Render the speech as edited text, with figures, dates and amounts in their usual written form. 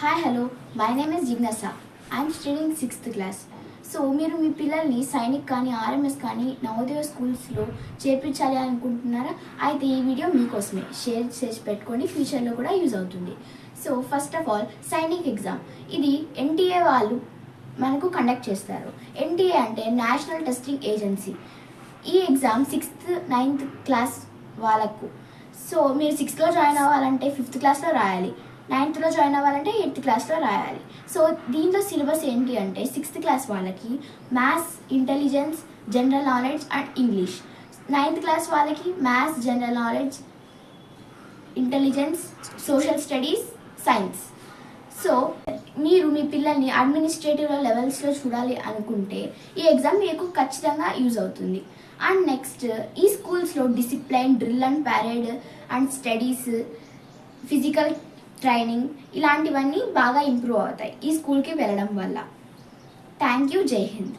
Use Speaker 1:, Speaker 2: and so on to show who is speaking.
Speaker 1: Hi, hello. My name is Jignasa. I am studying 6th class. So మీరు మీ పిల్లల్ని సైనిక్ కానీ ఆర్ఎంఎస్ కానీ నవోదయ స్కూల్స్లో చేర్పించాలి అనుకుంటున్నారా? అయితే ఈ వీడియో మీకోసమే. షేర్ చేసి పెట్టుకోండి, ఫ్యూచర్లో కూడా యూజ్ అవుతుంది. So first of all Sainik exam ఇది ఎన్టీఏ వాళ్ళు మనకు కండక్ట్ చేస్తారు. ఎన్టీఏ అంటే నేషనల్ టెస్టింగ్ ఏజెన్సీ. ఈ ఎగ్జామ్ 6th 9th క్లాస్ వాళ్ళకు. సో మీరు 6th జాయిన్ అవ్వాలంటే 5th క్లాస్లో రాయాలి, 9th జాయిన్ అవ్వాలంటే 8th క్లాస్లో రాయాలి. సో దీంట్లో సిలబస్ ఏంటి అంటే 6th క్లాస్ వాళ్ళకి maths, intelligence, general knowledge and English. 9th class వాళ్ళకి maths, general knowledge, intelligence, social studies, science. So మీరు మీ పిల్లల్ని అడ్మినిస్ట్రేటివ్ లెవెల్స్లో చూడాలి అనుకుంటే ఈ ఎగ్జామ్ మీకు ఖచ్చితంగా యూజ్ అవుతుంది. అండ్ నెక్స్ట్ ఈ స్కూల్స్లో discipline, drill and parade and studies, physical training ఇలాంటివన్నీ బాగా ఇంప్రూవ్ అవుతాయి ఈ స్కూల్కి వెళ్ళడం వల్ల. Thank you. జై హింద్.